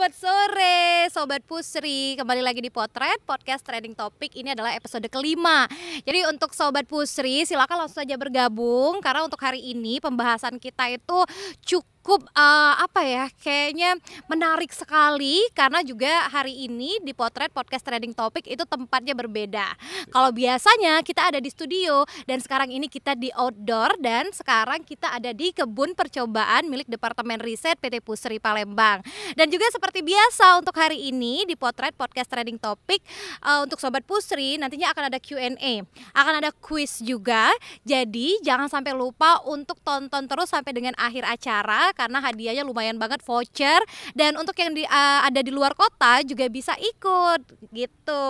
Selamat sore Sobat Pusri, kembali lagi di Potret Podcast Trending Topic. Ini adalah episode kelima. Jadi untuk Sobat Pusri silakan langsung saja bergabung, karena untuk hari ini pembahasan kita itu cukup kayaknya menarik sekali. Karena juga hari ini di Potret Podcast Trending Topic itu tempatnya berbeda. Kalau biasanya kita ada di studio, dan sekarang ini kita di outdoor, dan sekarang kita ada di kebun percobaan milik Departemen Riset PT Pusri Palembang. Dan juga seperti biasa untuk hari ini di Potret Podcast Trending Topic, untuk Sobat Pusri nantinya akan ada Q&A, akan ada quiz juga. Jadi jangan sampai lupa untuk tonton terus sampai dengan akhir acara, karena hadiahnya lumayan banget, voucher. Dan untuk yang ada di luar kota juga bisa ikut gitu.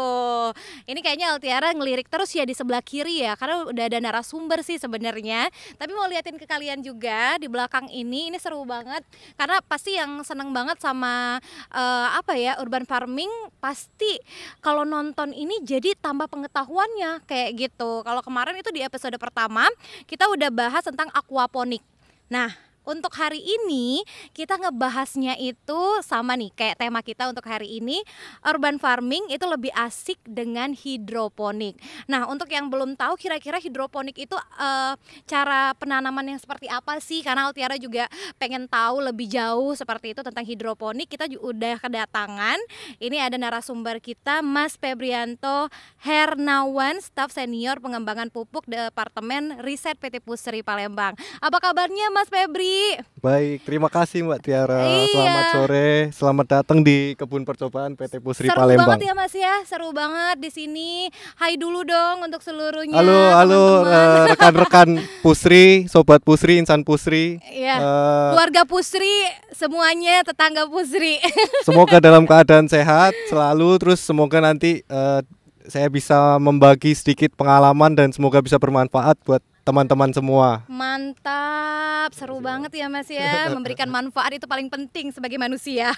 Ini kayaknya Altiara ngelirik terus ya di sebelah kiri ya, karena udah ada narasumber sih sebenarnya. Tapi mau liatin ke kalian juga di belakang ini seru banget. Karena pasti yang seneng banget sama urban farming, pasti kalau nonton ini jadi tambah pengetahuannya kayak gitu. Kalau kemarin itu di episode pertama kita udah bahas tentang aquaponik. Nah, untuk hari ini kita ngebahasnya itu sama nih kayak tema kita untuk hari ini, urban farming itu lebih asik dengan hidroponik. Nah, untuk yang belum tahu kira-kira hidroponik itu cara penanaman yang seperti apa sih, karena Altiara juga pengen tahu lebih jauh seperti itu tentang hidroponik. Kita juga udah kedatangan, ini ada narasumber kita, Mas Febrianto Hernawan, staf senior pengembangan pupuk Departemen Riset PT Pusri Palembang. Apa kabarnya Mas Febri? Baik, terima kasih Mbak Tiara. Iya. Selamat sore, selamat datang di kebun percobaan PT Pusri Seru Palembang. Seru banget ya Mas ya, seru banget di sini. Hai dulu dong untuk seluruhnya. Halo rekan-rekan Pusri, Sobat Pusri, Insan Pusri. Iya. Keluarga Pusri, semuanya tetangga Pusri. Semoga dalam keadaan sehat selalu, terus semoga nanti saya bisa membagi sedikit pengalaman dan semoga bisa bermanfaat buat teman-teman semua. Mantap, seru banget ya Mas ya. Memberikan manfaat itu paling penting sebagai manusia.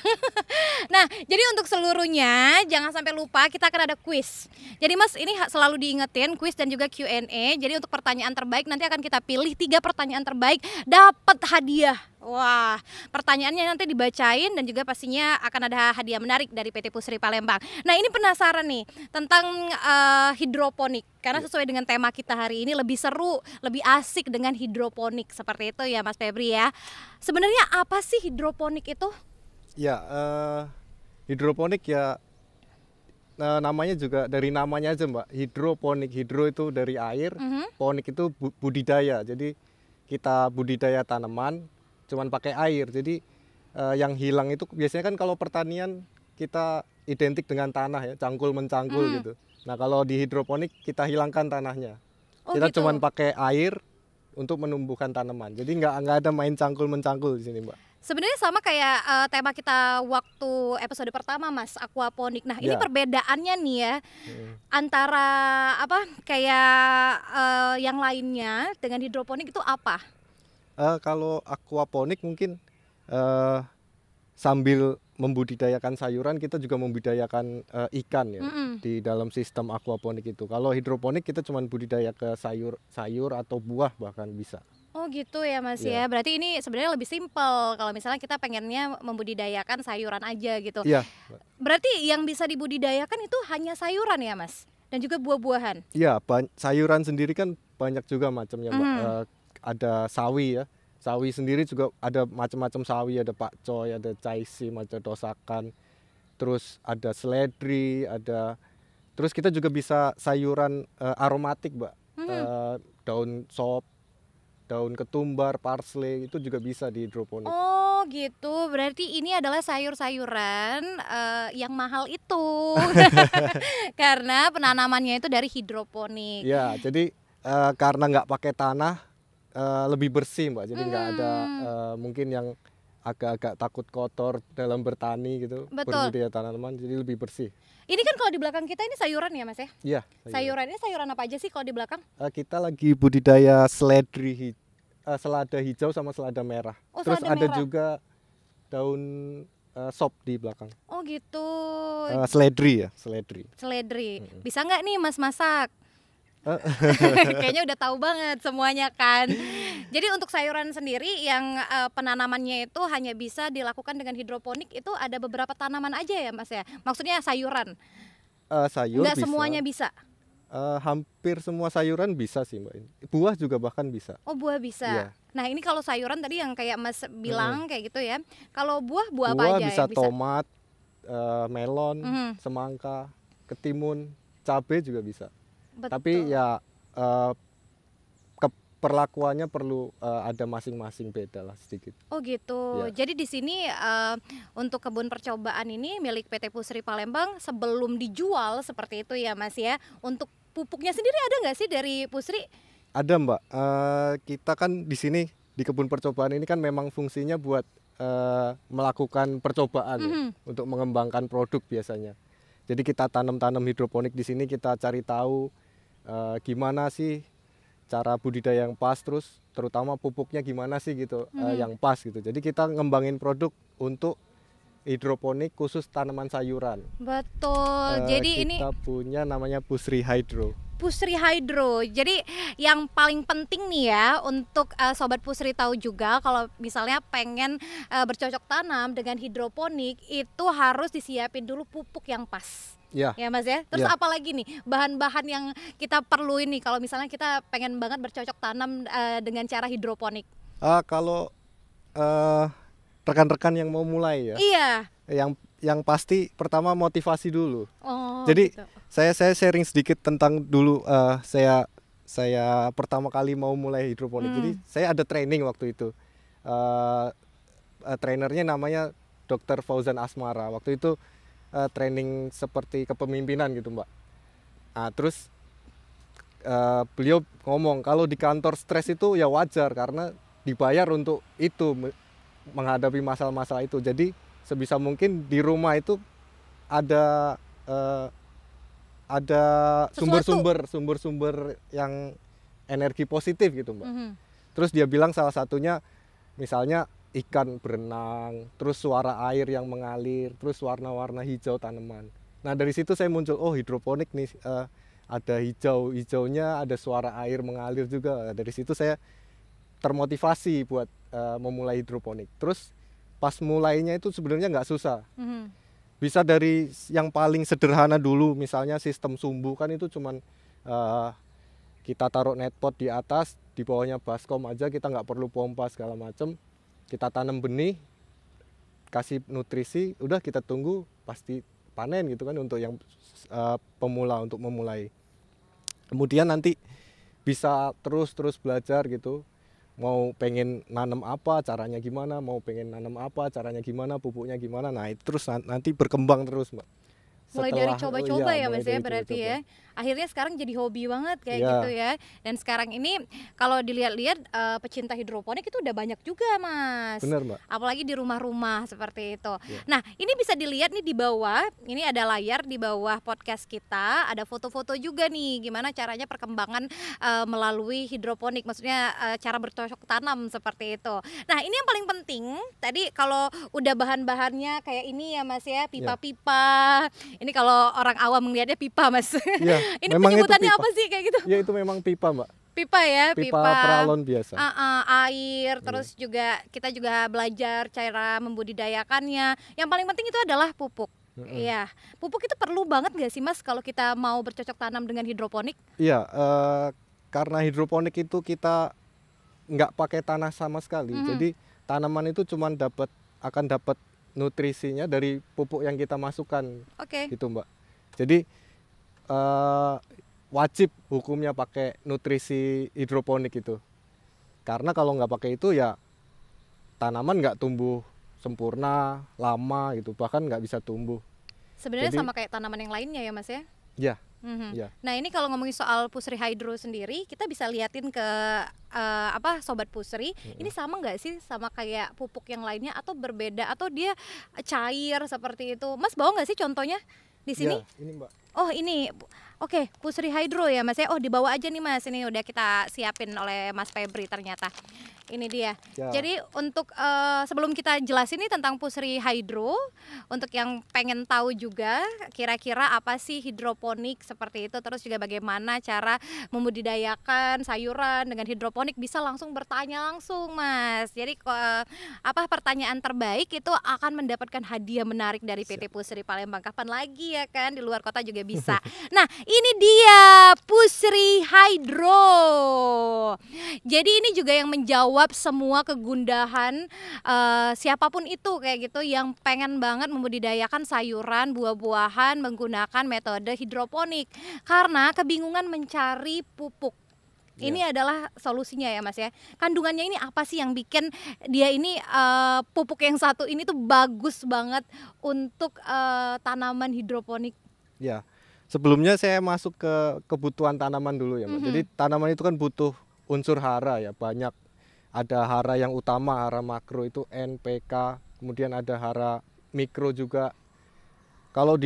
Nah, jadi untuk seluruhnya jangan sampai lupa kita akan ada quiz. Jadi Mas, ini selalu diingetin quiz dan juga Q&A. Jadi untuk pertanyaan terbaik nanti akan kita pilih 3 pertanyaan terbaik, dapat hadiah. Wah, pertanyaannya nanti dibacain dan juga pastinya akan ada hadiah menarik dari PT Pusri Palembang. Nah, ini penasaran nih tentang hidroponik, karena sesuai dengan tema kita hari ini, lebih seru, lebih asik dengan hidroponik seperti itu ya Mas Febri ya. Sebenarnya apa sih hidroponik itu? Ya, hidroponik ya namanya juga dari namanya aja Mbak. Hidroponik, hidro itu dari air, ponik itu budidaya. Jadi kita budidaya tanaman cuman pakai air. Jadi yang hilang itu biasanya kan kalau pertanian kita identik dengan tanah ya, cangkul mencangkul gitu. Nah, kalau di hidroponik kita hilangkan tanahnya. Kita gitu. cuman pakai air untuk menumbuhkan tanaman. Jadi nggak ada main cangkul mencangkul di sini, Mbak. Sebenarnya sama kayak tema kita waktu episode pertama Mas, aquaponik. Nah, ini perbedaannya nih ya antara yang lainnya dengan hidroponik itu apa? Kalau aquaponik mungkin sambil membudidayakan sayuran, kita juga membudidayakan ikan ya di dalam sistem aquaponik itu. Kalau hidroponik kita cuma budidaya ke sayur atau buah bahkan bisa. Oh gitu ya Mas ya. Berarti ini sebenarnya lebih simpel kalau misalnya kita pengennya membudidayakan sayuran aja gitu. Iya. Berarti yang bisa dibudidayakan itu hanya sayuran ya Mas? Dan juga buah-buahan? Iya, sayuran sendiri kan banyak juga macamnya Mbak. Ada sawi ya. Sawi sendiri juga ada macam-macam sawi, ada pakcoy, ada caisip, ada dosakan. Terus ada seledri, terus kita juga bisa sayuran aromatik, Mbak. Daun sop, daun ketumbar, parsley itu juga bisa di hidroponik. Oh gitu, berarti ini adalah sayur-sayuran yang mahal itu. Karena penanamannya itu dari hidroponik. Ya, jadi karena nggak pakai tanah, lebih bersih Mbak, jadi nggak ada mungkin yang agak-agak takut kotor dalam bertani gitu. Betul. Berbudidaya tanaman, jadi lebih bersih. Ini kan kalau di belakang kita ini sayuran ya Mas ya? Iya. Sayuran ini sayuran apa aja sih kalau di belakang? Kita lagi budidaya selada hijau sama selada merah. Terus selada ada merah. juga daun sop di belakang. Oh gitu. Seledri ya, seledri. Seledri. Bisa nggak nih Mas masak? Kayaknya udah tahu banget semuanya kan. Jadi untuk sayuran sendiri yang penanamannya itu hanya bisa dilakukan dengan hidroponik, itu ada beberapa tanaman aja ya Mas ya? Maksudnya sayuran? Sayur Nggak bisa. semuanya bisa? Hampir semua sayuran bisa sih Mbak. Buah juga bahkan bisa. Oh buah bisa. Iya. Nah ini kalau sayuran tadi yang kayak Mas bilang kayak gitu ya. Kalau buah apa Buah aja bisa yang bisa? tomat, melon, Mhm. semangka, ketimun, cabai juga bisa. Betul. Tapi ya perlakuannya perlu ada masing-masing beda lah sedikit. Oh gitu. Ya. Jadi di sini untuk kebun percobaan ini milik PT Pusri Palembang sebelum dijual seperti itu ya Mas ya. Untuk pupuknya sendiri ada nggak sih dari Pusri? Ada Mbak. Kita kan di sini di kebun percobaan ini kan memang fungsinya buat melakukan percobaan ya, untuk mengembangkan produk biasanya. Jadi kita tanam hidroponik di sini, kita cari tahu gimana sih cara budidaya yang pas, terus terutama pupuknya gimana sih gitu yang pas gitu. Jadi kita ngembangin produk untuk hidroponik khusus tanaman sayuran. Betul. Jadi ini Kita punya namanya Pusri Hydro. Pusri Hydro. Jadi yang paling penting nih ya untuk sobat Pusri tahu juga kalau misalnya pengen bercocok tanam dengan hidroponik itu harus disiapin dulu pupuk yang pas. Ya. Ya Mas ya. Terus Ya. apa lagi nih bahan-bahan yang kita perlu ini kalau misalnya kita pengen banget bercocok tanam dengan cara hidroponik? Kalau rekan-rekan yang mau mulai ya, Iya. yang pasti pertama motivasi dulu. Oh. Jadi gitu. saya sharing sedikit tentang dulu saya pertama kali mau mulai hidroponik. Jadi saya ada training waktu itu. Trainernya namanya Dr. Fauzan Asmara. Waktu itu training seperti kepemimpinan gitu Mbak. Nah, terus beliau ngomong kalau di kantor stres itu ya wajar karena dibayar untuk itu menghadapi masalah-masalah itu. Jadi sebisa mungkin di rumah itu ada sumber-sumber yang energi positif gitu Mbak. Terus dia bilang salah satunya misalnya ikan berenang, terus suara air yang mengalir, terus warna-warna hijau tanaman. Nah dari situ saya muncul, oh hidroponik nih, ada hijaunya, ada suara air mengalir juga. Dari situ saya termotivasi buat memulai hidroponik. Terus pas mulainya itu sebenarnya nggak susah. Bisa dari yang paling sederhana dulu, misalnya sistem sumbu kan itu cuman kita taruh netpot di atas, di bawahnya baskom aja, kita nggak perlu pompa segala macem. Kita tanam benih, kasih nutrisi, udah kita tunggu pasti panen gitu kan untuk yang pemula, untuk memulai. Kemudian nanti bisa terus belajar gitu. Mau pengen nanam apa, caranya gimana, mau pengen nanam apa, caranya gimana, pupuknya gimana. Nah, itu terus nanti berkembang terus, Mbak. Mulai dari coba-coba ya Mas ya berarti ya. Akhirnya sekarang jadi hobi banget kayak gitu ya. Dan sekarang ini kalau dilihat-lihat pecinta hidroponik itu udah banyak juga Mas. Bener Mbak. Apalagi di rumah-rumah seperti itu. Nah ini bisa dilihat nih di bawah, ini ada layar di bawah podcast kita, ada foto-foto juga nih gimana caranya perkembangan melalui hidroponik. Maksudnya cara bercocok tanam seperti itu. Nah ini yang paling penting, tadi kalau udah bahan-bahannya kayak ini ya Mas ya, pipa-pipa. Ini kalau orang awam melihatnya pipa Mas. Ya, ini penyebutannya apa sih kayak gitu? Ya itu memang pipa Mbak. Pipa ya, pipa peralon biasa. Air, terus juga kita juga belajar cara membudidayakannya. Yang paling penting itu adalah pupuk. Iya, pupuk itu perlu banget nggak sih Mas kalau kita mau bercocok tanam dengan hidroponik? Iya, karena hidroponik itu kita nggak pakai tanah sama sekali. Jadi tanaman itu cuma akan dapat nutrisinya dari pupuk yang kita masukkan. Gitu Mbak. Jadi wajib hukumnya pakai nutrisi hidroponik itu. Karena kalau nggak pakai itu ya tanaman nggak tumbuh sempurna, lama gitu, bahkan nggak bisa tumbuh. Sebenarnya sama kayak tanaman yang lainnya ya Mas ya? Iya. Nah ini kalau ngomongin soal Pusri Hydro sendiri, kita bisa liatin ke Sobat Pusri, ini sama nggak sih sama kayak pupuk yang lainnya atau berbeda atau dia cair seperti itu? Mas bawa nggak sih contohnya di sini? Ya, ini Mbak. Oh ini, oke, Pusri Hydro ya Mas ya. Oh dibawa aja nih Mas, ini udah kita siapin oleh Mas Febri ternyata. Ini dia. Ya. Jadi untuk sebelum kita jelasin nih tentang Pusri Hydro, untuk yang pengen tahu juga kira-kira apa sih hidroponik seperti itu, terus juga bagaimana cara membudidayakan sayuran dengan hidroponik, bisa langsung bertanya langsung Mas. Jadi pertanyaan terbaik itu akan mendapatkan hadiah menarik dari PT Pusri Palembang. Kapan lagi ya kan, di luar kota juga bisa. Nah ini dia Pusri Hydro. Jadi ini juga yang menjawab semua kegundahan siapapun itu kayak gitu yang pengen banget membudidayakan sayuran, buah-buahan menggunakan metode hidroponik karena kebingungan mencari pupuk. Ini adalah solusinya ya Mas ya. Kandungannya ini apa sih yang bikin dia ini pupuk yang satu ini tuh bagus banget untuk tanaman hidroponik? Ya. Sebelumnya saya masuk ke kebutuhan tanaman dulu ya Mbak. Jadi tanaman itu kan butuh unsur hara ya, banyak. Ada hara yang utama, hara makro itu N, P, K, kemudian ada hara mikro juga. Kalau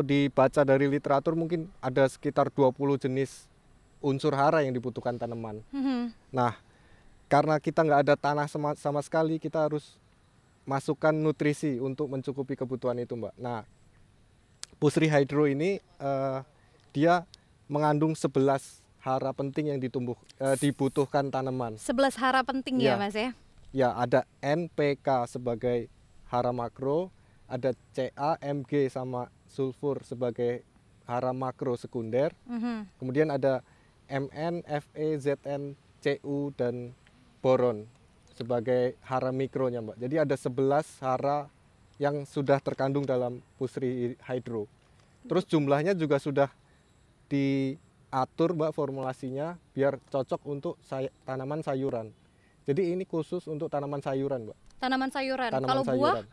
dibaca dari literatur mungkin ada sekitar 20 jenis unsur hara yang dibutuhkan tanaman. Nah, karena kita nggak ada tanah sama sekali, kita harus masukkan nutrisi untuk mencukupi kebutuhan itu Mbak. Nah, Pusri Hydro ini dia mengandung 11 hara penting yang dibutuhkan tanaman. 11 hara penting ya Mas ya? Ya, ada N, P, K sebagai hara makro, ada Ca, Mg sama sulfur sebagai hara makro sekunder. Kemudian ada Mn, Fe, Zn, Cu dan boron sebagai hara mikronya Mbak. Jadi ada 11 hara yang sudah terkandung dalam Pusri Hydro. Terus jumlahnya juga sudah diatur Mbak formulasinya biar cocok untuk tanaman sayuran. Jadi ini khusus untuk tanaman sayuran Mbak. Tanaman sayuran. Kalau sayuran.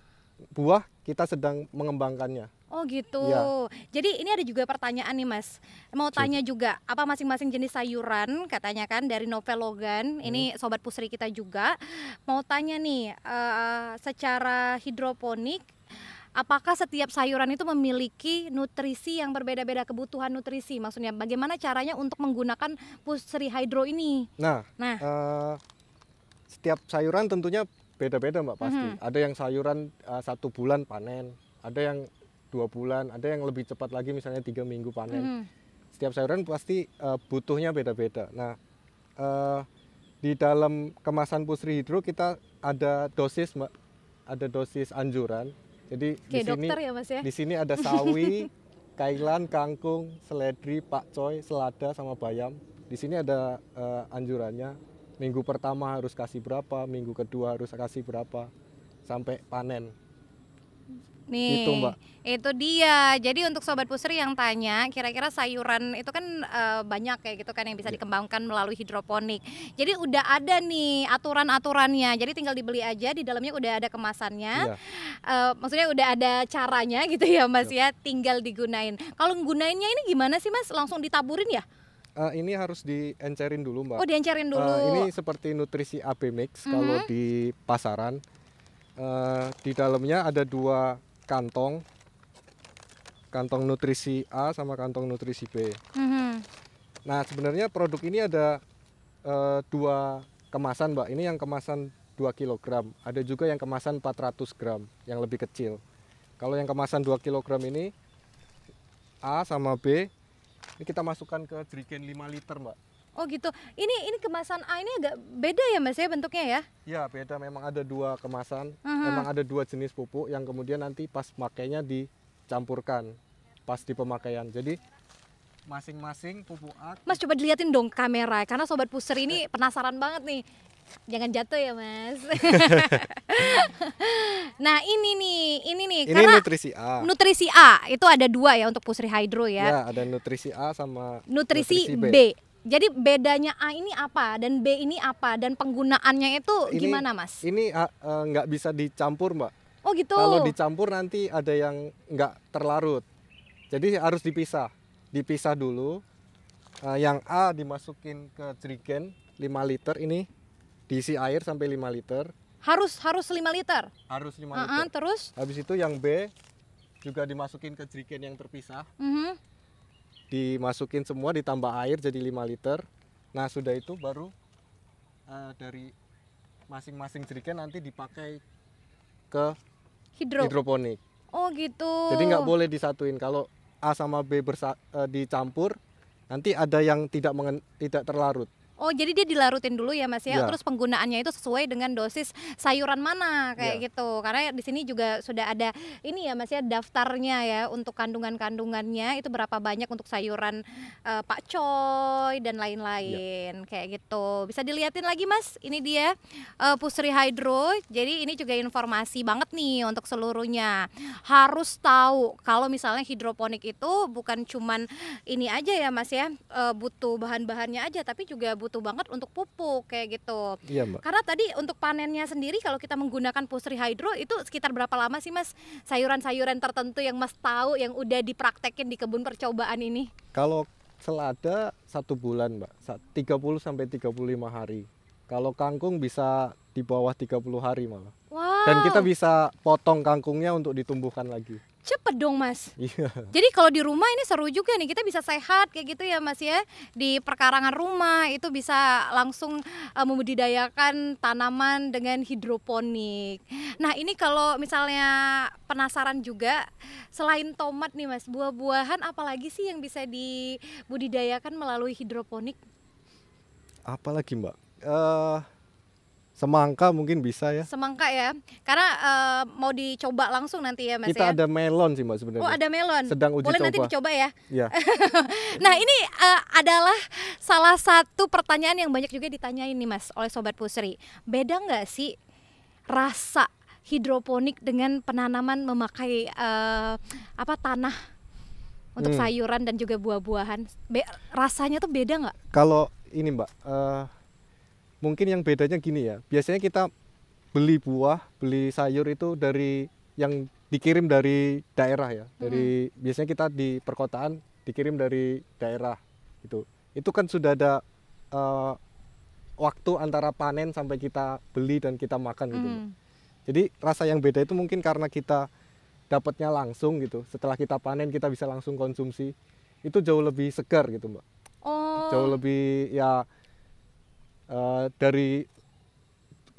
Buah kita sedang mengembangkannya. Oh gitu. Ya. Jadi ini ada juga pertanyaan nih Mas. Mau tanya juga apa masing-masing jenis sayuran katanya kan dari Novel Logan. Ini Sobat Pusri kita juga. Mau tanya nih secara hidroponik, apakah setiap sayuran itu memiliki nutrisi yang berbeda-beda, kebutuhan nutrisi? Maksudnya bagaimana caranya untuk menggunakan Pusri Hydro ini? Nah. Setiap sayuran tentunya beda-beda Mbak pasti. Ada yang sayuran 1 bulan panen, ada yang 2 bulan, ada yang lebih cepat lagi misalnya 3 minggu panen. Setiap sayuran pasti butuhnya beda-beda. Nah, di dalam kemasan Pusri Hydro kita ada dosis Mbak, ada dosis anjuran. Jadi di sini, dokter ya Mas ya? Di sini ada sawi, kailan, kangkung, seledri, pakcoy, selada sama bayam. Di sini ada anjurannya. Minggu pertama harus kasih berapa, minggu kedua harus kasih berapa, sampai panen. Nih, itu Mbak. Itu dia. Jadi untuk Sobat Pusri yang tanya, kira-kira sayuran itu kan banyak kayak gitu kan yang bisa dikembangkan melalui hidroponik. Jadi udah ada nih aturan-aturannya. Jadi tinggal dibeli aja, di dalamnya udah ada kemasannya. Maksudnya udah ada caranya gitu ya Mas ya, tinggal digunain. Kalau nggunainnya ini gimana sih Mas? Langsung ditaburin ya? Ini harus diencerin dulu Mbak. Oh diencerin dulu. Ini seperti nutrisi AB Mix kalau di pasaran. Di dalamnya ada 2 kantong nutrisi A sama kantong nutrisi B. Nah sebenarnya produk ini ada 2 kemasan Mbak. Ini yang kemasan 2 kg. Ada juga yang kemasan 400 gram yang lebih kecil. Kalau yang kemasan 2 kg ini A sama B, ini kita masukkan ke jerigen 5 liter Mbak. Oh gitu. Ini kemasan A ini agak beda ya Mas ya bentuknya ya? Ya beda, memang ada 2 kemasan. Memang ada 2 jenis pupuk yang kemudian nanti pas makainya dicampurkan pas di pemakaian. Jadi masing-masing pupuk A. Mas coba diliatin dong kamera karena Sobat Pusri ini penasaran banget nih. Jangan jatuh ya Mas. Nah ini nih. Ini karena nutrisi A. Nutrisi A itu ada 2 ya untuk Pusri Hydro ya. Ya ada nutrisi A sama nutrisi B. Jadi bedanya A ini apa dan B ini apa dan penggunaannya itu gimana Mas? Ini nggak bisa dicampur Mbak. Oh gitu. Kalau dicampur nanti ada yang nggak terlarut. Jadi harus dipisah dulu. Yang A dimasukin ke jerigen 5 liter ini diisi air sampai 5 liter. Harus 5 liter. Harus 5 liter. Terus? Habis itu yang B juga dimasukin ke jerigen yang terpisah. Dimasukin semua, ditambah air jadi 5 liter. Nah, sudah itu baru dari masing-masing jerigen nanti dipakai ke hidroponik. Oh gitu. Jadi nggak boleh disatuin. Kalau A sama B dicampur, nanti ada yang tidak terlarut. Oh, jadi dia dilarutin dulu ya Mas ya. Ya. Terus penggunaannya itu sesuai dengan dosis sayuran mana kayak gitu. Karena di sini juga sudah ada ini ya Mas ya, daftarnya ya untuk kandungan-kandungannya itu berapa banyak untuk sayuran pakcoy dan lain-lain kayak gitu. Bisa dilihatin lagi Mas. Ini dia Pusri Hydro. Jadi ini juga informasi banget nih untuk seluruhnya. Harus tahu kalau misalnya hidroponik itu bukan cuman ini aja ya Mas ya, butuh bahan-bahannya aja, tapi juga butuh banget untuk pupuk kayak gitu. Iya, Mbak. Karena tadi untuk panennya sendiri kalau kita menggunakan Pusri Hydro itu sekitar berapa lama sih Mas? Sayuran-sayuran tertentu yang Mas tahu yang udah dipraktekin di kebun percobaan ini? Kalau selada 1 bulan, Mbak. 30 sampai 35 hari. Kalau kangkung bisa di bawah 30 hari malah. Wow. Dan kita bisa potong kangkungnya untuk ditumbuhkan lagi. Cepet dong Mas. Iya. Jadi kalau di rumah ini seru juga nih, kita bisa sehat kayak gitu ya Mas ya. Di perkarangan rumah itu bisa langsung membudidayakan tanaman dengan hidroponik. Nah ini kalau misalnya penasaran juga, selain tomat nih Mas, buah-buahan apalagi sih yang bisa dibudidayakan melalui hidroponik? Apalagi, Mbak? Semangka mungkin bisa ya. Semangka ya, karena mau dicoba langsung nanti ya Mas Kita ya. ada melon sih Mbak sebenarnya. Oh ada melon. Sedang uji Boleh coba. nanti dicoba ya. Iya. Nah ini adalah salah satu pertanyaan yang banyak juga ditanyain nih Mas oleh Sobat Pusri. Beda nggak sih rasa hidroponik dengan penanaman memakai tanah untuk sayuran dan juga buah-buahan? Rasanya tuh beda nggak? Kalau ini Mbak, mungkin yang bedanya gini ya. Biasanya kita beli buah, beli sayur itu dari yang dikirim dari daerah ya. Biasanya kita di perkotaan dikirim dari daerah gitu. Itu kan sudah ada waktu antara panen sampai kita beli dan kita makan gitu. Mbak. Jadi rasa yang beda itu mungkin karena kita dapatnya langsung gitu. Setelah kita panen kita bisa langsung konsumsi. Itu jauh lebih segar gitu, Mbak. Oh. Jauh lebih ya dari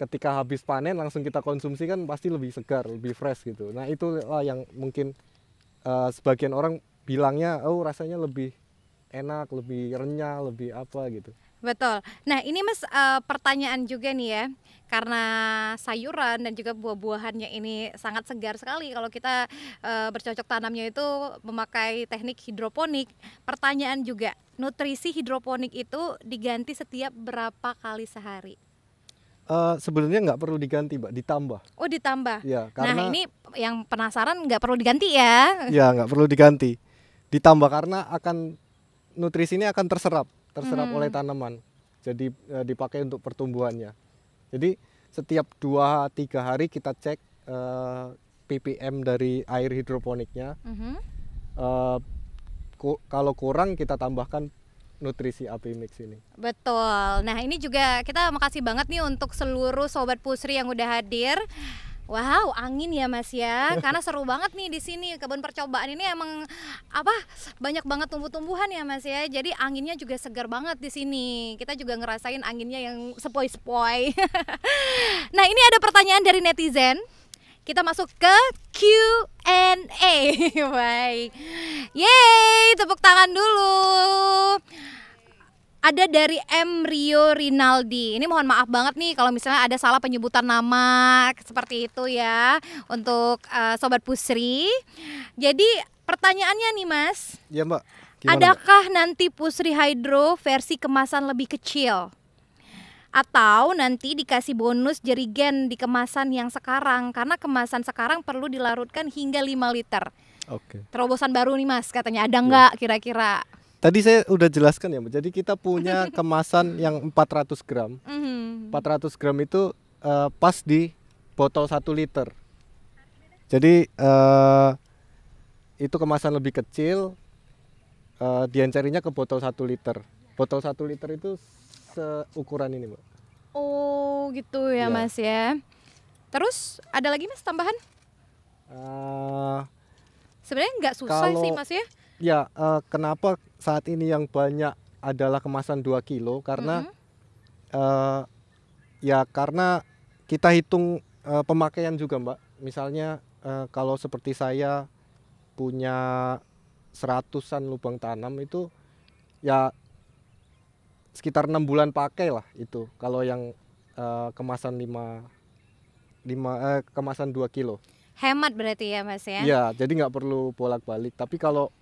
ketika habis panen langsung kita konsumsi kan pasti lebih segar, lebih fresh gitu. Nah itulah yang mungkin sebagian orang bilangnya, oh rasanya lebih enak, lebih renyah, lebih apa gitu. Betul. Nah ini Mas pertanyaan juga nih ya, karena sayuran dan juga buah-buahannya ini sangat segar sekali kalau kita bercocok tanamnya itu memakai teknik hidroponik. Pertanyaan juga, nutrisi hidroponik itu diganti setiap berapa kali sehari? Sebenarnya nggak perlu diganti Mbak, ditambah. Oh ditambah? Ya, karena, nah ini yang penasaran nggak perlu diganti ya? Ya nggak perlu diganti, ditambah karena nutrisi ini akan terserap oleh tanaman, jadi dipakai untuk pertumbuhannya. Jadi setiap 2-3 hari kita cek ppm dari air hidroponiknya. Kalau kurang kita tambahkan nutrisi AB Mix ini. Betul. Nah ini juga kita makasih banget nih untuk seluruh Sobat Pusri yang udah hadir. Wow, angin ya Mas ya, karena seru banget nih di sini. Kebun percobaan ini emang banyak banget tumbuh-tumbuhan ya Mas ya. Jadi anginnya juga segar banget di sini. Kita juga ngerasain anginnya yang sepoi-sepoi. Nah, ini ada pertanyaan dari netizen. Kita masuk ke Q&A. Baik. Yeay, tepuk tangan dulu. Ada dari M. Rio Rinaldi. Ini mohon maaf banget nih kalau misalnya ada salah penyebutan nama seperti itu ya untuk Sobat Pusri. Jadi pertanyaannya nih Mas. Ya Mbak. Gimana, adakah Mbak? Nanti Pusri Hydro versi kemasan lebih kecil? Atau nanti dikasih bonus jerigen di kemasan yang sekarang? Karena kemasan sekarang perlu dilarutkan hingga 5 liter. Oke. Terobosan baru nih Mas katanya. Ada nggak kira-kira? Tadi saya udah jelaskan ya Mbak. Jadi kita punya kemasan yang 400 gram. 400 gram itu pas di botol 1 liter. Jadi itu kemasan lebih kecil, diancarinya ke botol 1 liter. Botol 1 liter itu seukuran ini, Mbak. Oh gitu ya Ya. Mas ya. Terus ada lagi Mas tambahan? Sebenarnya nggak susah Kalau- sih Mas ya. Ya, kenapa saat ini yang banyak adalah kemasan 2 kilo karena ya karena kita hitung pemakaian juga, Mbak. Misalnya kalau seperti saya punya 100-an lubang tanam itu ya sekitar 6 bulan pakai lah itu. Kalau yang kemasan kemasan 2 kilo. Hemat berarti ya Mas ya. Iya, jadi nggak perlu bolak-balik. Tapi kalau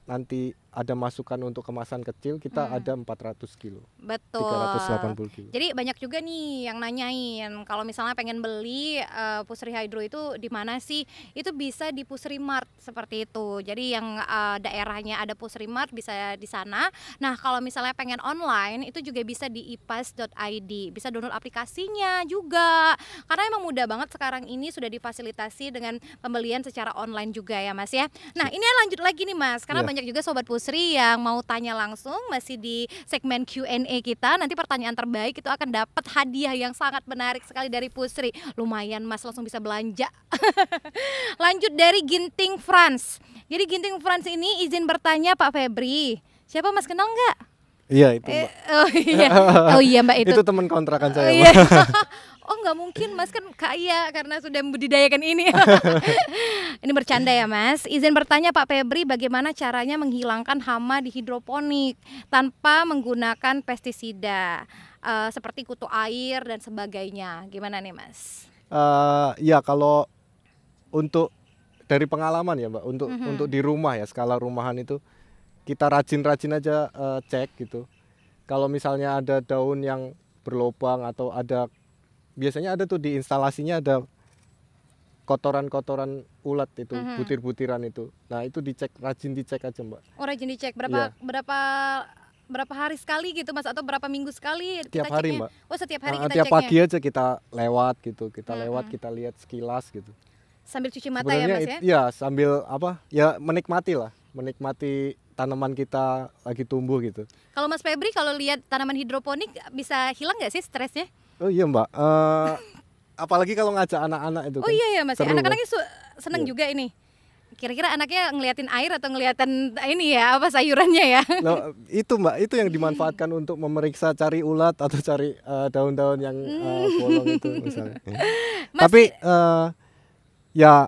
nanti ada masukan untuk kemasan kecil, kita ada 400 kilo, Betul. 380 kilo. Jadi banyak juga nih yang nanyain kalau misalnya pengen beli Pusri Hydro itu di mana sih? Itu bisa di Pusri Mart seperti itu. Jadi yang daerahnya ada Pusri Mart bisa di sana. Nah, kalau misalnya pengen online itu juga bisa di ipas.id. Bisa download aplikasinya juga. Karena emang mudah banget sekarang ini sudah difasilitasi dengan pembelian secara online juga ya Mas ya. Nah, ini lanjut lagi nih Mas, karena Iya. banyak juga sobat Pusri yang mau tanya langsung masih di segmen Q&A kita. Nanti pertanyaan terbaik itu akan dapat hadiah yang sangat menarik sekali dari Pusri. Lumayan Mas, langsung bisa belanja. Lanjut dari Ginting France. Jadi Ginting France ini izin bertanya Pak Febri. Siapa Mas, kenal nggak? Iya, itu Mbak. Oh iya, oh iya Mbak itu. Itu teman kontrakan Oh, saya, iya. Mbak. Oh nggak mungkin Mas kan kaya karena sudah membudidayakan ini. Ini bercanda ya Mas. Izin bertanya Pak Febri, bagaimana caranya menghilangkan hama di hidroponik tanpa menggunakan pestisida seperti kutu air dan sebagainya. Gimana nih Mas? Ya kalau untuk dari pengalaman ya Mbak, untuk di rumah ya, skala rumahan itu kita rajin-rajin aja cek gitu. Kalau misalnya ada daun yang berlubang atau biasanya ada tuh di instalasinya ada kotoran-kotoran ulat itu, butir-butiran itu. Nah, itu rajin dicek aja, Mbak. Oh rajin dicek Iya. berapa hari sekali gitu Mas, atau berapa minggu sekali Tiap kita hari, ceknya? Mbak. Oh setiap hari kita Tiap ceknya. pagi aja kita lewat gitu, kita lihat sekilas gitu. Sambil cuci mata ya Mas ya? Iya, sambil ya menikmati tanaman kita lagi tumbuh gitu. Kalau Mas Febri kalau lihat tanaman hidroponik bisa hilang nggak sih stresnya? Oh iya Mbak, apalagi kalau ngajak anak-anak itu Oh kan. iya ya Mas, ya. Seru, Anak-anaknya seneng Iya. juga ini. Kira-kira anaknya ngeliatin air atau ngeliatin ini ya apa sayurannya ya? Loh, itu Mbak, itu yang dimanfaatkan untuk memeriksa cari ulat atau cari daun-daun yang bolong itu misalnya. Mas, Tapi ya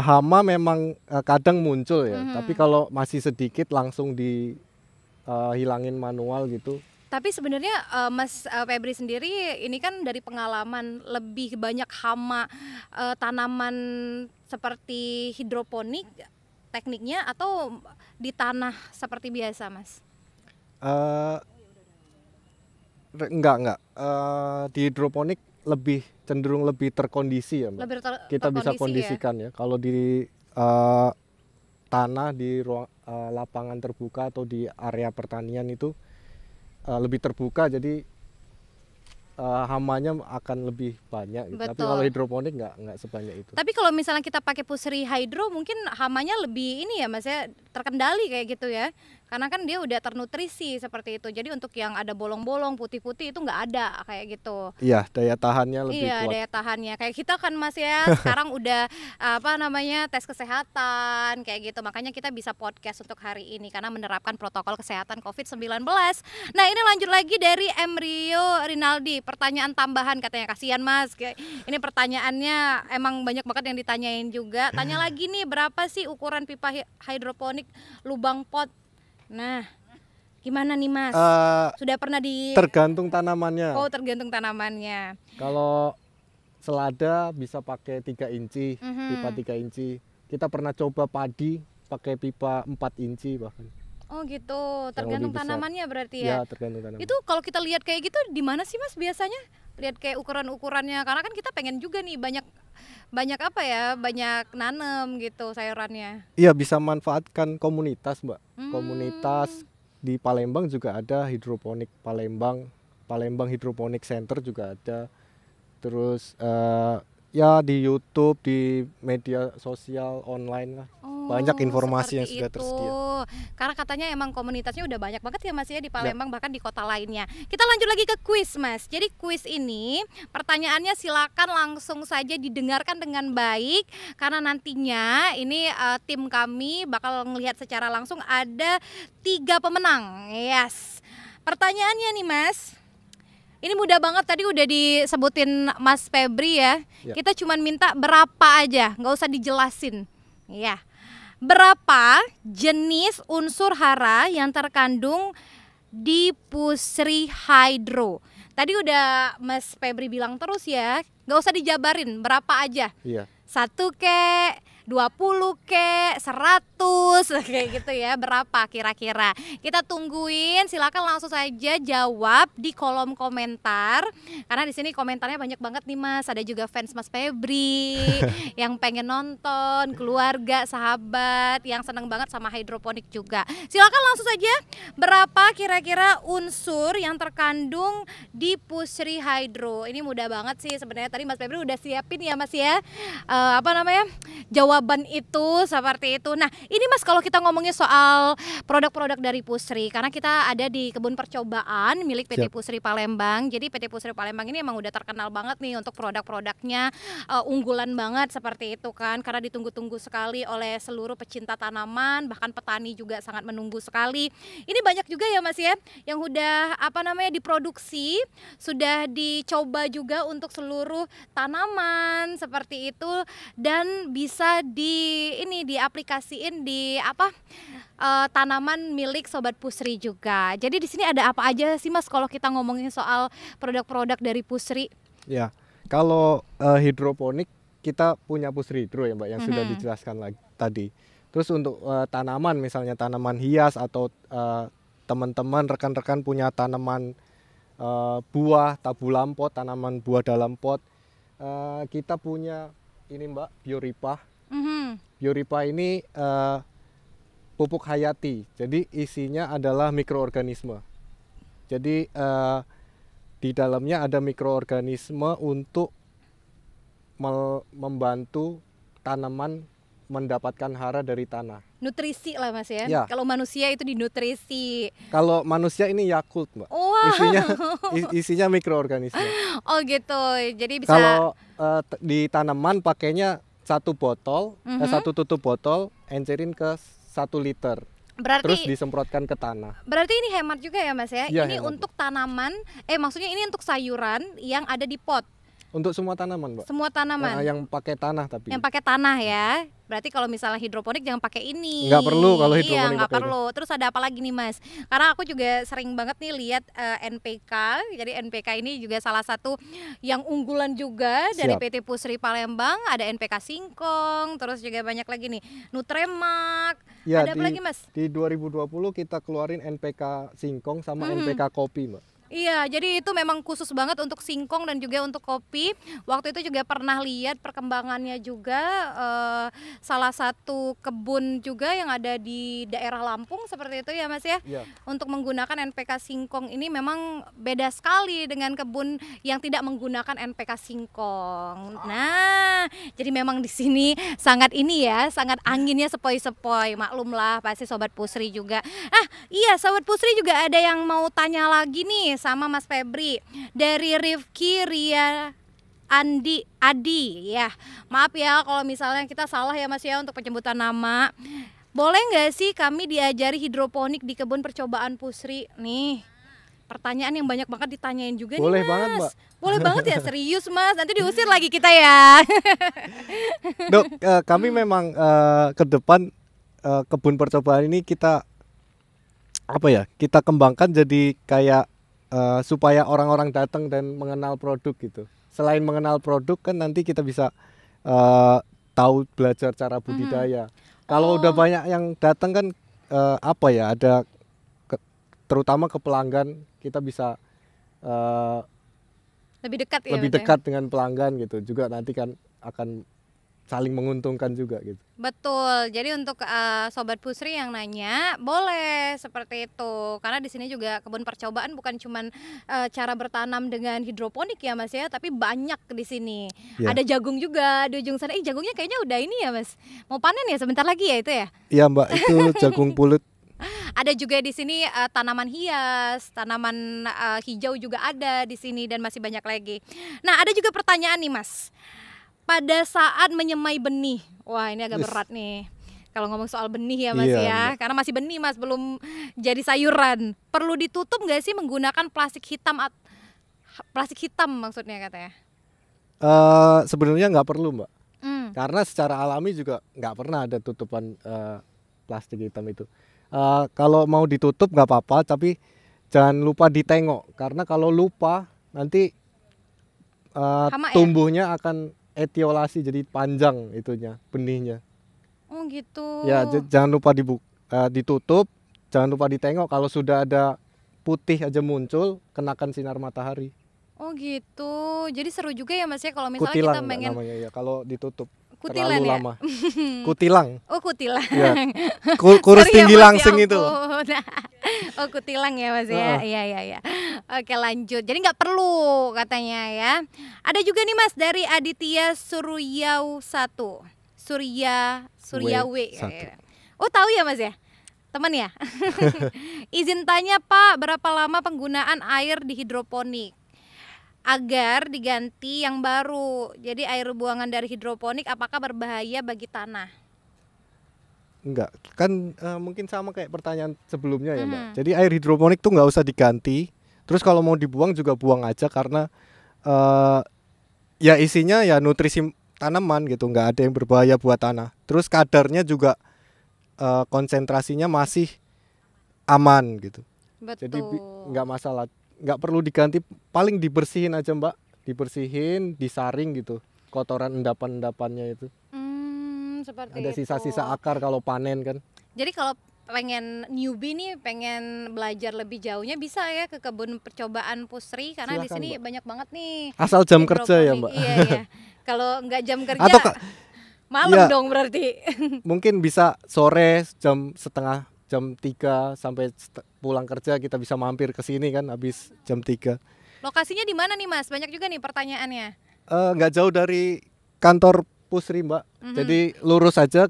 hama memang kadang muncul ya. Tapi kalau masih sedikit langsung dihilangin manual gitu. tapi sebenarnya Mas Febri sendiri ini kan dari pengalaman lebih banyak hama tanaman seperti hidroponik tekniknya atau di tanah seperti biasa Mas? Enggak. Di hidroponik cenderung lebih terkondisi ya Mbak. Lebih Kita bisa terkondisi kondisikan ya. Kalau di tanah di ruang lapangan terbuka atau di area pertanian itu lebih terbuka, jadi hamanya akan lebih banyak gitu. Tapi Betul. kalau hidroponik nggak sebanyak itu. Tapi kalau misalnya kita pakai Pusri Hydro mungkin hamanya lebih ini ya Mas ya, terkendali kayak gitu ya. Karena kan dia udah ternutrisi seperti itu. Jadi untuk yang ada bolong-bolong, putih-putih itu nggak ada kayak gitu. Iya, daya tahannya lebih Iya, kuat. daya tahannya. Kayak kita kan Mas ya, sekarang udah tes kesehatan kayak gitu. Makanya kita bisa podcast untuk hari ini karena menerapkan protokol kesehatan COVID-19. Nah, ini lanjut lagi dari Emrio Rinaldi. Pertanyaan tambahan katanya, kasihan Mas. Ini pertanyaannya emang banyak banget yang ditanyain juga. Tanya lagi nih, berapa sih ukuran pipa hidroponik lubang pot? Nah, gimana nih Mas? Sudah pernah Tergantung tanamannya. Oh, tergantung tanamannya. Kalau selada bisa pakai 3 inci, pipa 3 inci. Kita pernah coba padi pakai pipa 4 inci bahkan. Oh gitu, tergantung lebih besar. tanamannya berarti Ya, ya. tergantung tanaman. Itu kalau kita lihat kayak gitu di mana sih Mas biasanya? Lihat kayak ukuran-ukurannya, karena kan kita pengen juga nih banyak nanem gitu sayurannya. Iya, bisa manfaatkan komunitas Mbak. Komunitas di Palembang juga ada hidroponik Palembang Hidroponik Center juga ada. Terus ya di YouTube, di media sosial online lah. Banyak informasi yang Seperti sudah tersedia. Karena katanya emang komunitasnya udah banyak banget ya Mas ya di Palembang, bahkan di kota lainnya. Kita lanjut lagi ke kuis Mas. Jadi kuis ini pertanyaannya silakan langsung saja didengarkan dengan baik, karena nantinya ini tim kami bakal ngelihat secara langsung ada 3 pemenang. Yes. Pertanyaannya nih Mas, ini mudah banget, tadi udah disebutin Mas Febri ya. Kita cuman minta berapa aja, nggak usah dijelasin. Ya, berapa jenis unsur hara yang terkandung di Pusri Hydro? Tadi udah Mas Febri bilang terus ya, nggak usah dijabarin berapa aja. Iya. 1 kek, 20 kek, 100 kayak gitu ya, berapa kira-kira? Kita tungguin, silakan langsung saja jawab di kolom komentar. Karena di sini komentarnya banyak banget nih Mas, ada juga fans Mas Febri yang pengen nonton, keluarga, sahabat yang seneng banget sama hidroponik juga. Silakan langsung saja, berapa kira-kira unsur yang terkandung di Pusri Hydro? Ini mudah banget sih sebenarnya, tadi Mas Febri udah siapin ya Mas ya, jawaban itu seperti itu. Nah ini Mas, kalau kita ngomongin soal produk-produk dari Pusri, karena kita ada di kebun percobaan milik PT Pusri Palembang. Jadi PT Pusri Palembang ini emang udah terkenal banget nih untuk produk-produknya, unggulan banget seperti itu kan, karena ditunggu-tunggu sekali oleh seluruh pecinta tanaman, bahkan petani juga sangat menunggu sekali. Ini banyak juga ya Mas ya yang udah diproduksi, sudah dicoba juga untuk seluruh tanaman seperti itu, dan bisa diaplikasiin di tanaman milik Sobat Pusri juga. Jadi di sini ada apa aja sih Mas kalau kita ngomongin soal produk-produk dari Pusri? Ya, kalau hidroponik kita punya Pusri Hydro ya Mbak, yang sudah dijelaskan tadi. Terus untuk tanaman, misalnya tanaman hias atau teman-teman rekan-rekan punya tanaman buah tabulam pot, tanaman buah dalam pot, kita punya ini Mbak, Bioripah. Bioripah ini pupuk hayati, jadi isinya adalah mikroorganisme. Jadi di dalamnya ada mikroorganisme untuk membantu tanaman mendapatkan hara dari tanah. Nutrisi lah Mas ya. Ya. Kalau manusia itu dinutrisi. Kalau manusia ini Yakult Mbak. Wow. Isinya mikroorganisme. Oh gitu. Jadi bisa. Kalau di tanaman pakainya 1 botol, 1 tutup botol, encerin ke 1 liter. Berarti, terus disemprotkan ke tanah. Berarti ini hemat juga ya Mas ya? Ya, ini hemat. untuk tanaman, maksudnya ini untuk sayuran yang ada di pot. Untuk semua tanaman Mbak. Semua tanaman. Yang pakai tanah tapi. Yang pakai tanah ya. Berarti kalau misalnya hidroponik jangan pakai ini. Nggak perlu kalau hidroponik. Iya, nggak perlu. Terus ada apa lagi nih Mas? Karena aku juga sering banget nih lihat NPK. Jadi NPK ini juga salah satu yang unggulan juga dari PT Pusri Palembang. Ada NPK Singkong, terus juga banyak lagi nih Nutremak. Ya, ada apa lagi Mas? Di 2020 kita keluarin NPK Singkong sama NPK Kopi Mbak. Iya, jadi itu memang khusus banget untuk singkong dan juga untuk kopi. Waktu itu juga pernah lihat perkembangannya juga, salah satu kebun juga yang ada di daerah Lampung seperti itu ya Mas ya. Ya. Untuk menggunakan NPK singkong ini memang beda sekali dengan kebun yang tidak menggunakan NPK singkong. Nah, jadi memang di sini sangat sangat anginnya sepoi-sepoi. Maklum lah pasti Sobat Pusri juga. Iya Sobat Pusri juga ada yang mau tanya lagi nih sama Mas Febri dari Rifki Ria Adi ya. Maaf ya kalau misalnya kita salah ya Mas ya untuk penyebutan nama. Boleh nggak sih kami diajari hidroponik di kebun percobaan Pusri? Nih pertanyaan yang banyak banget ditanyain juga. Boleh nih Mas. banget Mbak. Boleh banget ya, serius Mas, nanti diusir lagi kita ya. Dok, kami memang ke depan kebun percobaan ini kita kembangkan jadi kayak supaya orang-orang datang dan mengenal produk gitu. Selain mengenal produk kan nanti kita bisa tahu belajar cara budidaya. Kalau udah banyak yang datang kan ada terutama ke pelanggan, kita bisa lebih dekat ya. Lebih dekat dengan pelanggan gitu. Juga nanti kan akan saling menguntungkan juga gitu. Betul. Jadi untuk Sobat Pusri yang nanya, boleh seperti itu. Karena di sini juga kebun percobaan bukan cuman cara bertanam dengan hidroponik ya Mas ya, tapi banyak di sini. Ya. Ada jagung juga di ujung sana. Jagungnya kayaknya udah ini ya Mas. Mau panen ya sebentar lagi ya itu ya? Iya Mbak, itu jagung pulut. Ada juga di sini tanaman hias, tanaman hijau juga ada di sini dan masih banyak lagi. Nah, ada juga pertanyaan nih, Mas. Pada saat menyemai benih, wah ini agak berat nih. Kalau ngomong soal benih ya Mas Iya, ya, Mbak. karena masih benih Mas, belum jadi sayuran. Perlu ditutup nggak sih menggunakan plastik hitam? Plastik hitam maksudnya katanya. Sebenarnya nggak perlu, Mbak. Hmm. Karena secara alami juga nggak pernah ada tutupan plastik hitam itu. Kalau mau ditutup nggak apa-apa, tapi jangan lupa ditengok. Karena kalau lupa nanti Hama ya? tumbuhnya akan etiolasi, jadi panjang itunya benihnya. Oh gitu. Ya, jangan lupa ditutup, jangan lupa ditengok. Kalau sudah ada putih aja muncul, kenakan sinar matahari. Oh gitu. Jadi seru juga ya Mas ya kalau misalnya Kutilang kita pengen namanya ya kalau ditutup kutilan terlalu ya. lama. Kutilang. Oh kutilang. Ya. Kurus Sorry ya, tinggi Mas, ya langsing itu. ampun. Oh kutilang ya Mas ya. Iya. Oke lanjut. Jadi nggak perlu katanya ya. Ada juga nih Mas dari Aditya Suryau 1. Surya W. W1. Oh tahu ya Mas ya? Teman ya? Izin tanya Pak, berapa lama penggunaan air di hidroponik? Agar diganti yang baru. Jadi air buangan dari hidroponik apakah berbahaya bagi tanah? Enggak, kan mungkin sama kayak pertanyaan sebelumnya ya Mbak. Jadi air hidroponik tuh nggak usah diganti. Terus kalau mau dibuang juga buang aja karena ya isinya ya nutrisi tanaman gitu, nggak ada yang berbahaya buat tanah. Terus kadarnya juga konsentrasinya masih aman gitu. Betul. Jadi nggak masalah, nggak perlu diganti, paling dibersihin aja Mbak, dibersihin, disaring gitu kotoran endapan-endapannya itu. Seperti Ada itu. sisa-sisa akar kalau panen kan. Jadi kalau pengen newbie nih, pengen belajar lebih jauhnya bisa ya ke kebun percobaan Pusri karena di Silakan, sini Mbak. banyak banget nih. Asal jam kerja ya hidroponik. Mbak. Iya. Kalau nggak jam kerja Atau malam ya, dong berarti. mungkin bisa sore jam 3 sampai pulang kerja kita bisa mampir ke sini kan habis jam 3. Lokasinya di mana nih Mas? Banyak juga nih pertanyaannya. Nggak jauh dari kantor Pusri Mbak. Jadi lurus aja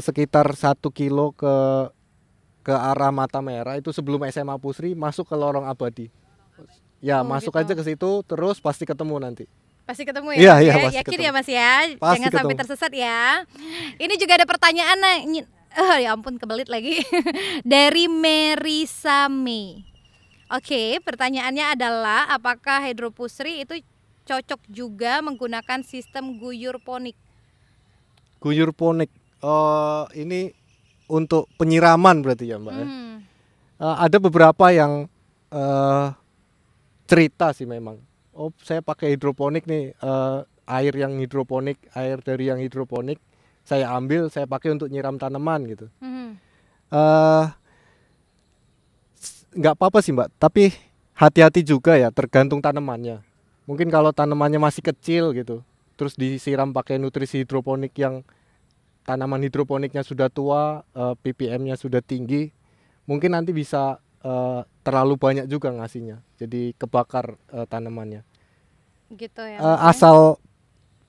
sekitar 1 kilo ke arah Mata Merah itu sebelum SMA Pusri masuk ke Lorong Abadi. Ya, masuk gitu. aja ke situ terus pasti ketemu nanti. Pasti ketemu Iya, ya, iya, Mas ya? pasti Yakin ketemu. ya Mas ya, Pasti jangan sampai ketemu. tersesat ya. Ini juga ada pertanyaan ya ampun kebelit lagi dari Merisa Mei. Oke, pertanyaannya adalah apakah hidropusri itu cocok juga menggunakan sistem guyur ponik? Guyur ponik. Ini untuk penyiraman berarti ya Mbak ya. Ada beberapa yang cerita sih memang. Oh, saya pakai hidroponik nih, air dari yang hidroponik saya ambil, saya pakai untuk nyiram tanaman gitu. Nggak apa-apa sih Mbak, tapi hati-hati juga ya, tergantung tanamannya. Mungkin kalau tanamannya masih kecil gitu, terus disiram pakai nutrisi hidroponik yang tanaman hidroponiknya sudah tua, ppm-nya sudah tinggi, mungkin nanti bisa terlalu banyak juga ngasihnya, jadi kebakar tanamannya. Gitu ya. Asal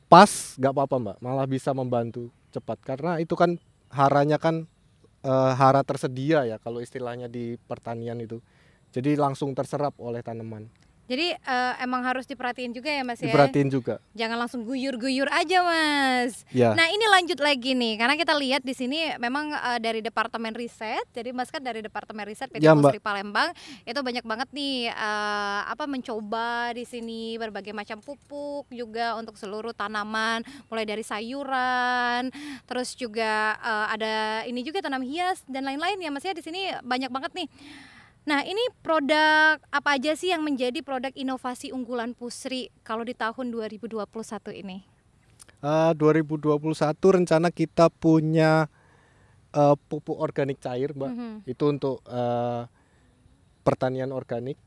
pas nggak apa-apa Mbak, malah bisa membantu cepat karena itu kan haranya kan hara tersedia ya kalau istilahnya di pertanian itu, jadi langsung terserap oleh tanaman. Jadi emang harus diperhatiin juga ya Mas ya. Diperhatiin juga. Jangan langsung guyur-guyur aja Mas. Ya. Nah ini lanjut lagi nih, karena kita lihat di sini memang dari departemen riset. Jadi Mas kan dari departemen riset PT Ya, Pusri Palembang itu banyak banget nih mencoba di sini berbagai macam pupuk juga untuk seluruh tanaman, mulai dari sayuran, terus juga ada ini juga tanam hias dan lain-lain ya Mas ya. Di sini banyak banget nih. Nah ini produk apa aja sih yang menjadi produk inovasi unggulan Pusri kalau di tahun 2021 ini? 2021 rencana kita punya pupuk organik cair Mbak. Itu untuk pertanian organik.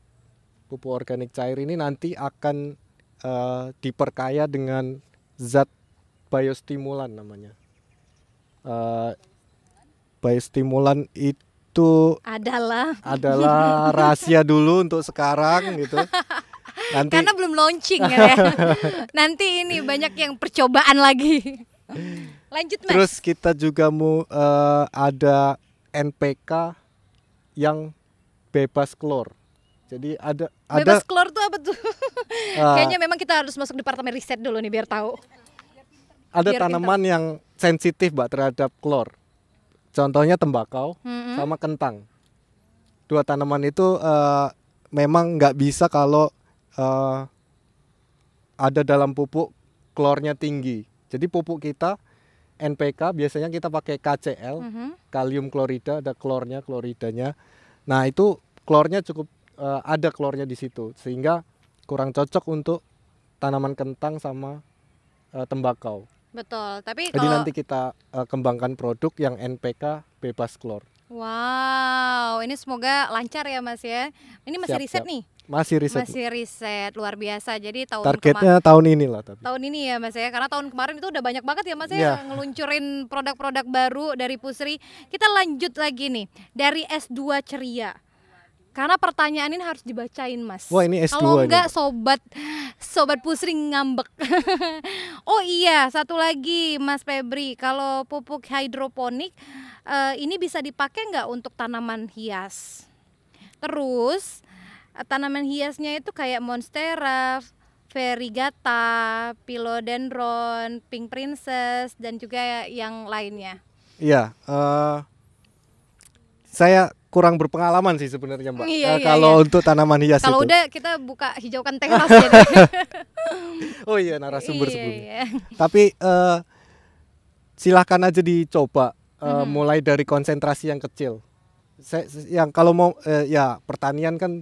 Pupuk organik cair ini nanti akan diperkaya dengan zat biostimulan namanya. Biostimulan itu adalah rahasia dulu untuk sekarang gitu. Nanti karena belum launching ya. Nanti ini banyak yang percobaan lagi. Lanjut Mas. Terus kita juga mau ada NPK yang bebas klor. Jadi ada Bebas klor tuh apa tuh? Kayaknya memang kita harus masuk departemen riset dulu nih biar tahu. ada biar tanaman yang sensitif Mbak terhadap klor. Contohnya tembakau Mm-mm. sama kentang. Dua tanaman itu memang nggak bisa kalau ada dalam pupuk klornya tinggi. Jadi pupuk kita NPK biasanya kita pakai KCl, kalium klorida, ada kloridanya. Nah itu klornya cukup ada klornya di situ, sehingga kurang cocok untuk tanaman kentang sama tembakau. Betul. Tapi Jadi kalau nanti kita kembangkan produk yang NPK bebas klor. wow, ini semoga lancar ya Mas ya. Ini masih Siap, riset siap. nih. Masih riset. Masih riset luar biasa. Jadi Targetnya tahun ini lah tapi. tahun ini ya Mas ya, karena tahun kemarin itu udah banyak banget ya Mas ya Iya. ngeluncurin produk-produk baru dari Pusri. Kita lanjut lagi nih dari S2 Ceria. Karena pertanyaan ini harus dibacain Mas. Wah, ini S2 Kalau ini, enggak Mbak. sobat Pusri ngambek. Oh iya, satu lagi Mas Febri, kalau pupuk hidroponik ini bisa dipakai nggak untuk tanaman hias? Terus tanaman hiasnya itu kayak monstera, variegata, philodendron, pink princess dan juga yang lainnya. Iya, saya kurang berpengalaman sih sebenarnya Mbak. Iya, iya, kalau iya. untuk tanaman hias Kalau itu. udah kita buka hijaukan teras jadi. Oh iya, narasumber Iya, sebelumnya. iya. Tapi silahkan aja dicoba mulai dari konsentrasi yang kecil. Yang kalau mau ya pertanian kan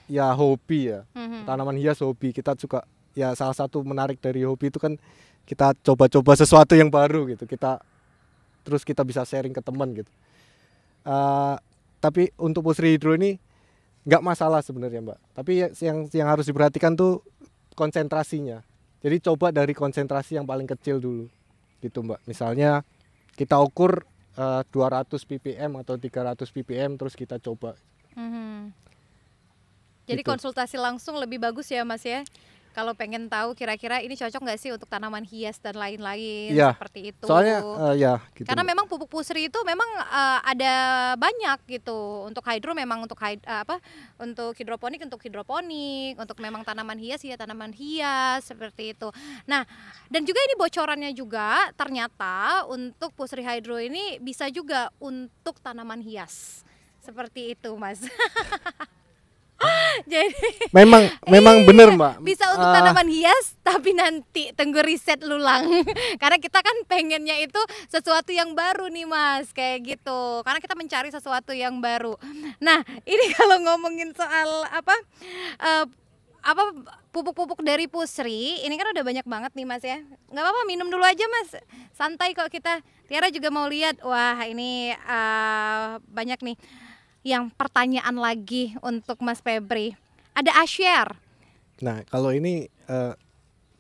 ya hobi ya. Tanaman hias hobi. Kita juga ya salah satu menarik dari hobi itu kan kita coba-coba sesuatu yang baru gitu. Terus kita bisa sharing ke teman gitu. Tapi untuk Pusri Hidro ini nggak masalah sebenarnya Mbak. Tapi yang harus diperhatikan tuh konsentrasinya. Jadi coba dari konsentrasi yang paling kecil dulu, gitu Mbak. Misalnya kita ukur 200 ppm atau 300 ppm, terus kita coba. Jadi Gitu. konsultasi langsung lebih bagus ya Mas ya. Kalau pengen tahu kira-kira ini cocok nggak sih untuk tanaman hias dan lain-lain Iya. seperti itu. Soalnya ya gitu. Karena Mbak. memang pupuk Pusri itu memang ada banyak gitu. Untuk hidro memang untuk untuk hidroponik, untuk memang tanaman hias ya tanaman hias seperti itu. Nah, dan juga ini bocorannya juga ternyata untuk Pusri Hydro ini bisa juga untuk tanaman hias. Seperti itu, Mas. Jadi Memang bener Mbak. bisa untuk tanaman hias, tapi nanti tunggu riset lulang. Karena kita kan pengennya itu sesuatu yang baru nih Mas, kayak gitu. Karena kita mencari sesuatu yang baru. Nah, ini kalau ngomongin soal pupuk-pupuk dari Pusri, ini kan udah banyak banget nih Mas ya. Nggak apa-apa, minum dulu aja Mas. Santai kok kita. Tiara juga mau lihat. Wah, ini banyak nih. Yang pertanyaan lagi untuk Mas Febri. Ada Asher. Nah, kalau ini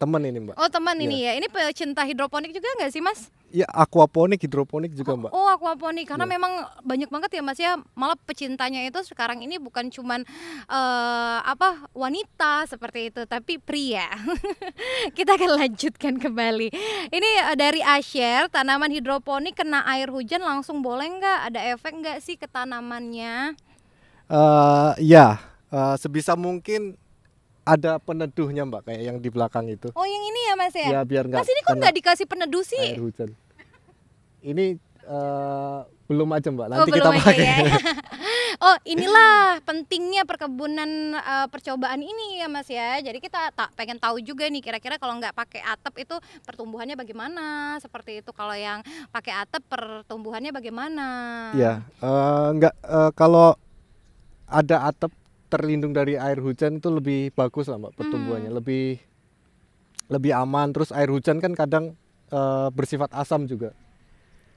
teman ini Mbak. Oh, teman Iya. ini ya. Ini pecinta hidroponik juga nggak sih Mas? Ya aquaponik, hidroponik juga Mbak. Oh, aquaponik. Karena Iya. memang banyak banget ya Mas ya. Malah pecintanya itu sekarang ini bukan cuman wanita seperti itu, tapi pria. Kita akan lanjutkan kembali. Ini dari Asher, tanaman hidroponik kena air hujan langsung boleh nggak? Ada efek nggak sih ke tanamannya? Sebisa mungkin ada peneduhnya Mbak, kayak yang di belakang itu. Oh, yang ini ya Mas ya? Ya biar nggak Mas ini kok kena nggak dikasih peneduh sih? air hujan. Ini belum aja Mbak, nanti belum kita aja pakai. ya. Oh, inilah pentingnya perkebunan percobaan ini ya Mas ya. Jadi kita pengen tahu juga nih kira-kira kalau nggak pakai atap itu pertumbuhannya bagaimana, seperti itu. Kalau yang pakai atap pertumbuhannya bagaimana? Ya, kalau ada atap terlindung dari air hujan itu lebih bagus lah Mbak pertumbuhannya, lebih aman. Terus air hujan kan kadang bersifat asam juga.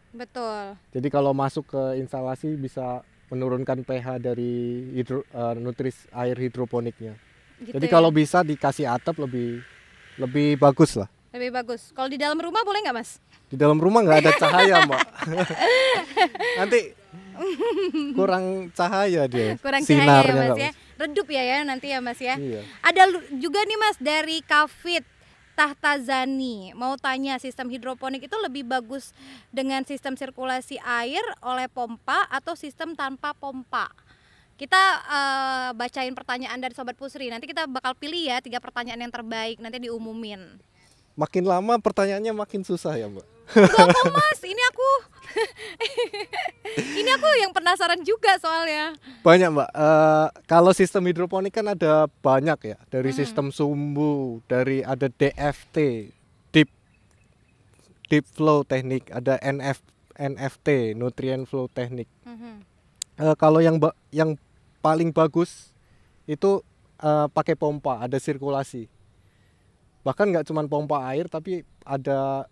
Betul. Jadi kalau masuk ke instalasi bisa menurunkan pH dari air hidroponiknya. Gitu Jadi ya. kalau bisa dikasih atap lebih bagus lah. Lebih bagus. Kalau di dalam rumah boleh nggak Mas? Di dalam rumah nggak ada cahaya Mbak. Nanti kurang cahaya dia. Kurang cahaya ya Sinarnya Mas nggak ya. Redup ya nanti ya Mas ya. Iya. Ada juga nih Mas dari Kafit. Tahtazani mau tanya, sistem hidroponik itu lebih bagus dengan sistem sirkulasi air oleh pompa atau sistem tanpa pompa? Kita bacain pertanyaan dari Sobat Pusri. Nanti kita bakal pilih ya 3 pertanyaan yang terbaik, nanti diumumin. Makin lama pertanyaannya makin susah ya Mbak. Enggak kok Mas, ini aku ini aku yang penasaran juga soalnya. Banyak Mbak. Kalau sistem hidroponik kan ada banyak ya. Dari sistem sumbu, dari ada DFT, deep flow teknik, ada NFT, nutrient flow teknik. Kalau yang paling bagus itu pakai pompa, ada sirkulasi. Bahkan nggak cuma pompa air, tapi ada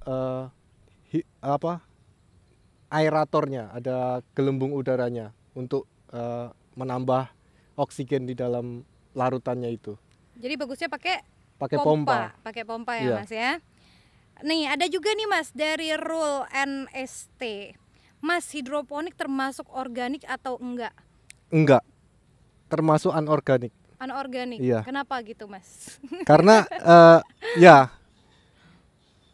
aeratornya, ada gelembung udaranya untuk menambah oksigen di dalam larutannya itu. Jadi bagusnya pakai pompa. Pakai pompa ya Iya. Mas ya. Nih ada juga nih Mas dari Rule NST. Mas, hidroponik termasuk organik atau enggak? Enggak, termasuk anorganik. Anorganik. Iya. Kenapa gitu Mas? Karena ya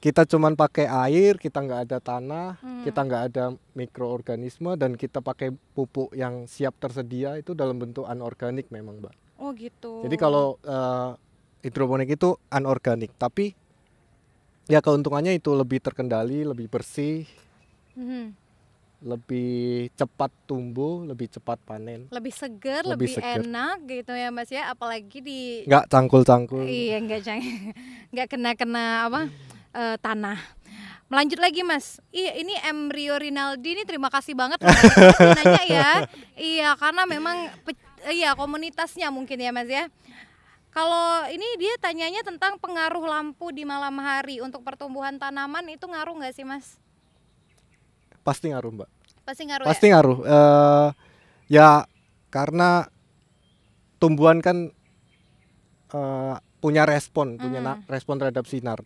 kita cuman pakai air, kita nggak ada tanah, kita nggak ada mikroorganisme, dan kita pakai pupuk yang siap tersedia, itu dalam bentuk anorganik memang Mbak. Oh gitu. Jadi kalau hidroponik itu anorganik, tapi ya keuntungannya itu lebih terkendali, lebih bersih, lebih cepat tumbuh, lebih cepat panen, lebih seger, lebih lebih seger. enak gitu ya Mas ya, apalagi di nggak cangkul-cangkul. iya nggak kena apa tanah. Melanjut lagi Mas, ini Embryo Rinaldi ini terima kasih banget loh nanya ya. Iya karena memang komunitasnya mungkin ya Mas ya. Kalau ini dia tanyanya tentang pengaruh lampu di malam hari untuk pertumbuhan tanaman, itu ngaruh nggak sih Mas? Pasti ngaruh Mbak. Pasti ngaruh Pasti ya? ngaruh. Ya karena tumbuhan kan punya respon, respon terhadap sinar.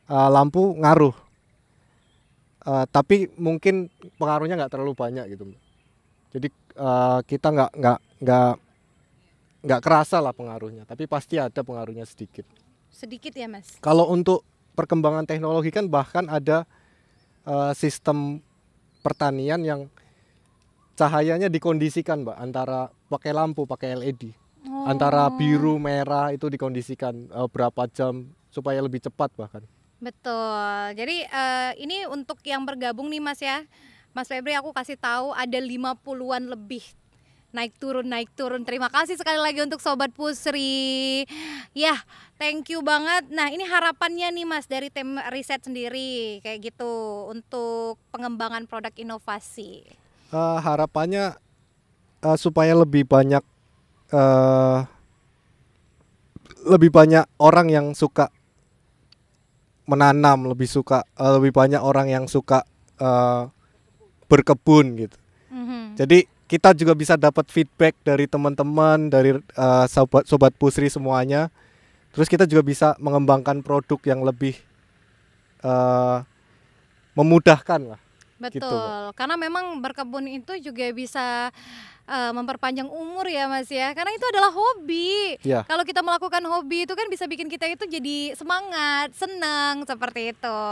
Lampu ngaruh. Tapi mungkin pengaruhnya nggak terlalu banyak gitu Mbak. Jadi kita nggak kerasa lah pengaruhnya, tapi pasti ada pengaruhnya sedikit. Sedikit ya Mas? Kalau untuk perkembangan teknologi kan bahkan ada sistem pertanian yang cahayanya dikondisikan Mbak, antara pakai lampu, pakai LED. Antara biru, merah itu dikondisikan berapa jam supaya lebih cepat bahkan. Betul. Jadi ini untuk yang bergabung nih Mas ya. Mas Febri aku kasih tahu ada 50-an lebih naik turun. Terima kasih sekali lagi untuk Sobat Pusri. Ya, thank you banget. Nah, ini harapannya nih Mas dari tim riset sendiri kayak gitu untuk pengembangan produk inovasi. Harapannya supaya lebih banyak orang yang suka menanam, lebih banyak orang yang suka berkebun gitu. Jadi kita juga bisa dapat feedback dari teman-teman, dari sobat Pusri semuanya. Terus kita juga bisa mengembangkan produk yang lebih memudahkan lah. Betul, gitu, karena memang berkebun itu juga bisa memperpanjang umur ya Mas ya, karena itu adalah hobi. Ya. Kalau kita melakukan hobi itu kan bisa bikin kita itu jadi semangat, senang seperti itu.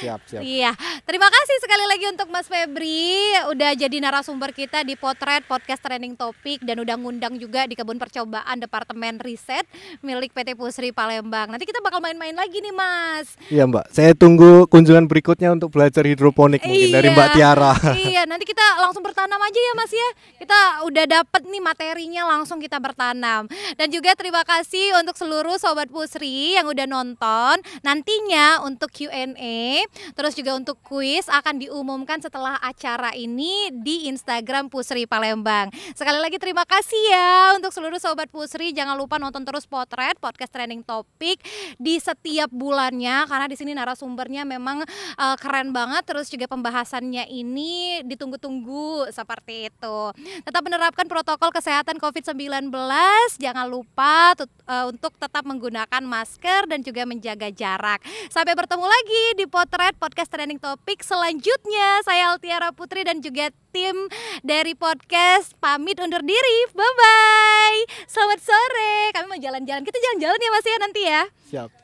Siap. Iya, terima kasih sekali lagi untuk Mas Febri udah jadi narasumber kita di Potret Podcast Trending Topic dan udah ngundang juga di Kebun Percobaan Departemen Riset milik PT Pusri Palembang. Nanti kita bakal main-main lagi nih Mas. Iya Mbak, saya tunggu kunjungan berikutnya untuk belajar hidroponik mungkin dari Mbak Tiara. Iya, nanti kita langsung bertanam aja ya Mas ya. Kita udah dapet nih materinya, langsung kita bertanam. Dan juga terima kasih untuk seluruh Sobat Pusri yang udah nonton. Nantinya untuk Q&A, terus juga untuk kuis akan diumumkan setelah acara ini di Instagram Pusri Palembang. Sekali lagi terima kasih ya untuk seluruh Sobat Pusri. Jangan lupa nonton terus Potret Podcast Trending Topic di setiap bulannya, karena di sini narasumbernya memang keren banget. Terus juga pembahasannya ini ditunggu-tunggu seperti itu. Tetap menerapkan protokol kesehatan COVID-19. Jangan lupa untuk tetap menggunakan masker dan juga menjaga jarak. Sampai bertemu lagi di Potret Podcast Trending Topic selanjutnya. Saya Altiara Putri dan juga tim dari podcast pamit undur diri. Bye-bye. Selamat sore. Kami mau jalan-jalan. Kita jalan-jalan ya Mas ya nanti ya. Siap.